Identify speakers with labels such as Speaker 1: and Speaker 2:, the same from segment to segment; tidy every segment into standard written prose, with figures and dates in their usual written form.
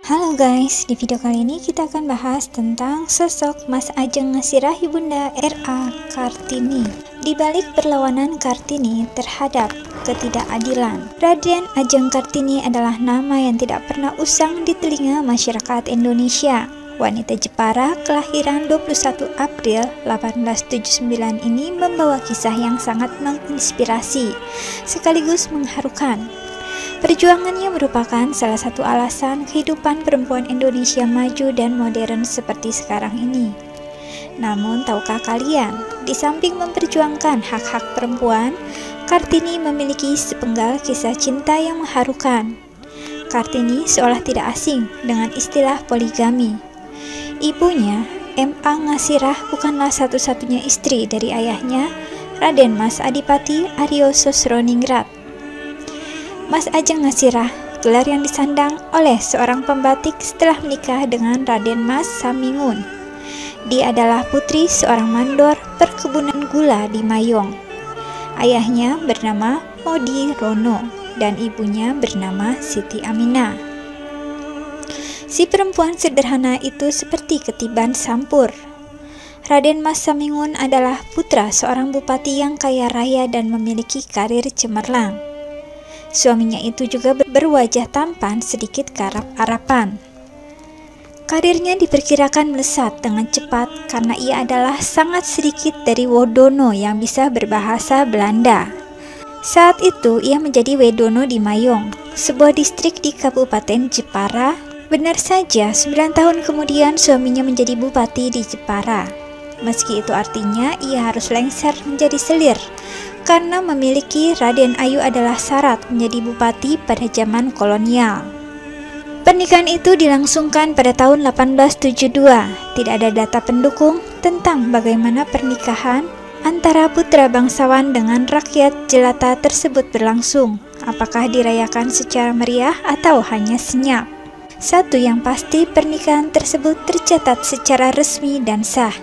Speaker 1: Halo guys, di video kali ini kita akan bahas tentang sosok Mas Ajeng Ngasirah Ibunda R.A. Kartini. Di balik perlawanan Kartini terhadap ketidakadilan, Raden Ajeng Kartini adalah nama yang tidak pernah usang di telinga masyarakat Indonesia. Wanita Jepara kelahiran 21 April 1879 ini membawa kisah yang sangat menginspirasi sekaligus mengharukan. Perjuangannya merupakan salah satu alasan kehidupan perempuan Indonesia maju dan modern seperti sekarang ini. Namun, tahukah kalian, di samping memperjuangkan hak-hak perempuan, Kartini memiliki sepenggal kisah cinta yang mengharukan. Kartini seolah tidak asing dengan istilah poligami. Ibunya, M.A. Ngasirah, bukanlah satu-satunya istri dari ayahnya, Raden Mas Adipati Aryo Sosroningrat. Mas Ajeng Ngasirah, gelar yang disandang oleh seorang pembatik setelah menikah dengan Raden Mas Samingun. Dia adalah putri seorang mandor perkebunan gula di Mayong. Ayahnya bernama Modi Rono dan ibunya bernama Siti Aminah. Si perempuan sederhana itu seperti ketiban sampur. Raden Mas Samingun adalah putra seorang bupati yang kaya raya dan memiliki karir cemerlang. Suaminya itu juga berwajah tampan sedikit Arab-Araban. Karirnya diperkirakan melesat dengan cepat karena ia adalah sangat sedikit dari Wodono yang bisa berbahasa Belanda. Saat itu ia menjadi Wedono di Mayong, sebuah distrik di Kabupaten Jepara. Benar saja, 9 tahun kemudian suaminya menjadi bupati di Jepara. Meski itu artinya ia harus lengser menjadi selir, karena memiliki Raden Ayu adalah syarat menjadi bupati pada zaman kolonial. Pernikahan itu dilangsungkan pada tahun 1872. Tidak ada data pendukung tentang bagaimana pernikahan antara putra bangsawan dengan rakyat jelata tersebut berlangsung. Apakah dirayakan secara meriah atau hanya senyap? Satu yang pasti, pernikahan tersebut tercatat secara resmi dan sah.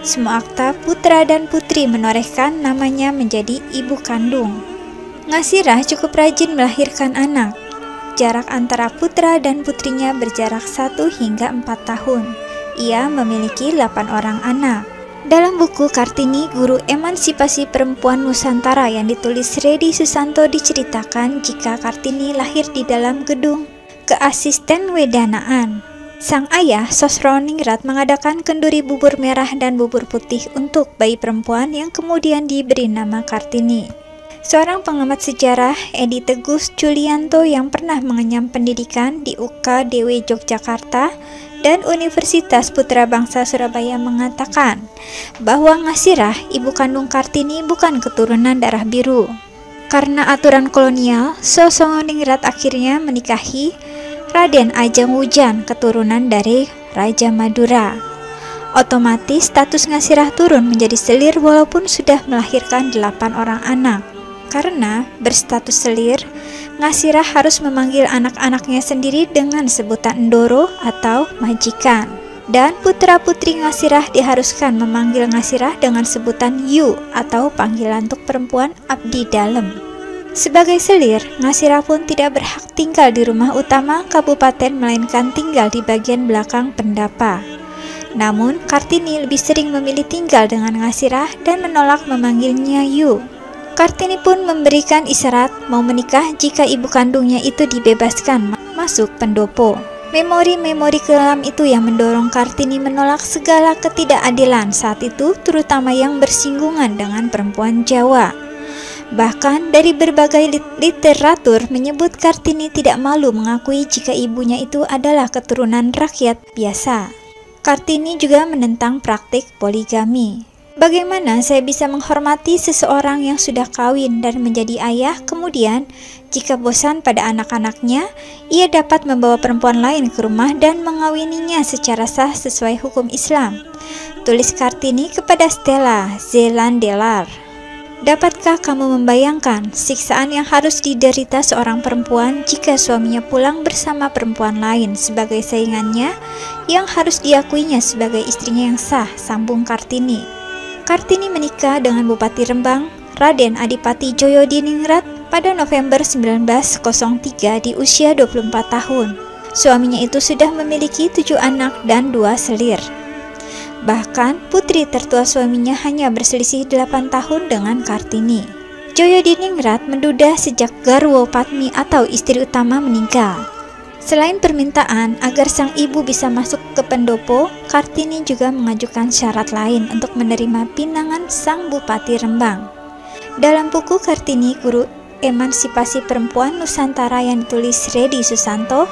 Speaker 1: Semua akta putra dan putri menorehkan namanya menjadi ibu kandung. Ngasirah cukup rajin melahirkan anak. Jarak antara putra dan putrinya berjarak 1 hingga 4 tahun. Ia memiliki 8 orang anak. Dalam buku Kartini, Guru Emansipasi Perempuan Nusantara yang ditulis Redi Susanto diceritakan jika Kartini lahir di dalam gedung keasisten wedanaan. Sang ayah, Sosroningrat, mengadakan kenduri bubur merah dan bubur putih untuk bayi perempuan yang kemudian diberi nama Kartini. Seorang pengamat sejarah, Edi Tegus Julianto, yang pernah mengenyam pendidikan di UKDW Yogyakarta dan Universitas Putra Bangsa Surabaya, mengatakan bahwa Ngasirah, ibu kandung Kartini, bukan keturunan darah biru. Karena aturan kolonial, Sosroningrat akhirnya menikahi Raden Ajeng Wujan, keturunan dari Raja Madura. Otomatis status Ngasirah turun menjadi selir walaupun sudah melahirkan 8 orang anak. Karena berstatus selir, Ngasirah harus memanggil anak-anaknya sendiri dengan sebutan Ndoro atau majikan. Dan putra-putri Ngasirah diharuskan memanggil Ngasirah dengan sebutan Yu atau panggilan untuk perempuan abdi dalem. Sebagai selir, Ngasirah pun tidak berhak tinggal di rumah utama kabupaten melainkan tinggal di bagian belakang pendapa. Namun, Kartini lebih sering memilih tinggal dengan Ngasirah dan menolak memanggilnya Yu. Kartini pun memberikan isyarat mau menikah jika ibu kandungnya itu dibebaskan masuk pendopo. Memori-memori kelam itu yang mendorong Kartini menolak segala ketidakadilan saat itu, terutama yang bersinggungan dengan perempuan Jawa. Bahkan dari berbagai literatur menyebut Kartini tidak malu mengakui jika ibunya itu adalah keturunan rakyat biasa. Kartini juga menentang praktik poligami. Bagaimana saya bisa menghormati seseorang yang sudah kawin dan menjadi ayah, kemudian jika bosan pada anak-anaknya, ia dapat membawa perempuan lain ke rumah dan mengawininya secara sah sesuai hukum Islam, tulis Kartini kepada Stella Zelandelar. Dapatkah kamu membayangkan siksaan yang harus diderita seorang perempuan jika suaminya pulang bersama perempuan lain sebagai saingannya yang harus diakuinya sebagai istrinya yang sah, sambung Kartini. Kartini menikah dengan Bupati Rembang, Raden Adipati Djoyo Diningrat pada November 1903 di usia 24 tahun. Suaminya itu sudah memiliki 7 anak dan 2 selir. Bahkan putri tertua suaminya hanya berselisih 8 tahun dengan Kartini. Joyodiningrat menduda sejak Garwo Padmi atau istri utama meninggal. Selain permintaan agar sang ibu bisa masuk ke pendopo, Kartini juga mengajukan syarat lain untuk menerima pinangan sang Bupati Rembang. Dalam buku Kartini, Guru Emansipasi Perempuan Nusantara yang ditulis Redi Susanto,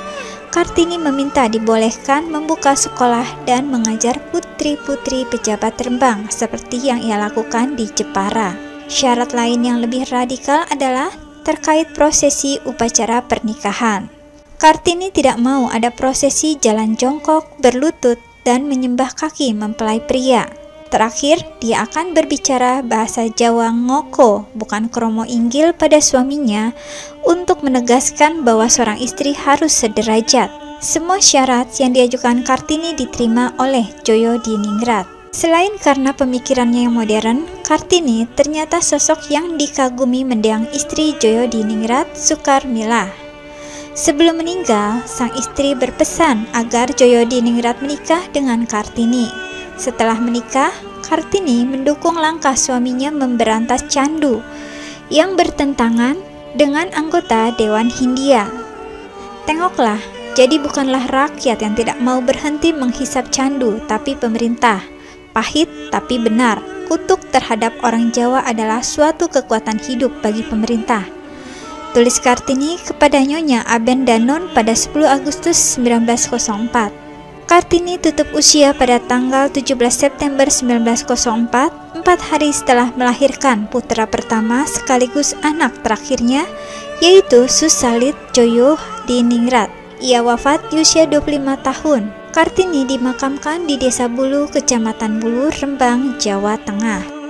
Speaker 1: Kartini meminta dibolehkan membuka sekolah dan mengajar putri-putri pejabat Rembang seperti yang ia lakukan di Jepara. Syarat lain yang lebih radikal adalah terkait prosesi upacara pernikahan. Kartini tidak mau ada prosesi jalan jongkok, berlutut, dan menyembah kaki mempelai pria. Terakhir, dia akan berbicara bahasa Jawa ngoko, bukan kromo inggil pada suaminya, untuk menegaskan bahwa seorang istri harus sederajat. Semua syarat yang diajukan Kartini diterima oleh Joyodiningrat. Selain karena pemikirannya yang modern, Kartini ternyata sosok yang dikagumi mendiang istri Joyodiningrat, Sukarmila. Sebelum meninggal, sang istri berpesan agar Joyodiningrat menikah dengan Kartini. Setelah menikah, Kartini mendukung langkah suaminya memberantas candu yang bertentangan dengan anggota Dewan Hindia. Tengoklah, jadi bukanlah rakyat yang tidak mau berhenti menghisap candu, tapi pemerintah. Pahit tapi benar, kutuk terhadap orang Jawa adalah suatu kekuatan hidup bagi pemerintah. Tulis Kartini kepada Nyonya Aben Danon pada 10 Agustus 1904. Kartini tutup usia pada tanggal 17 September 1904, 4 hari setelah melahirkan putra pertama sekaligus anak terakhirnya, yaitu Susalit Joyodiningrat. Ia wafat di usia 25 tahun. Kartini dimakamkan di Desa Bulu, Kecamatan Bulu, Rembang, Jawa Tengah.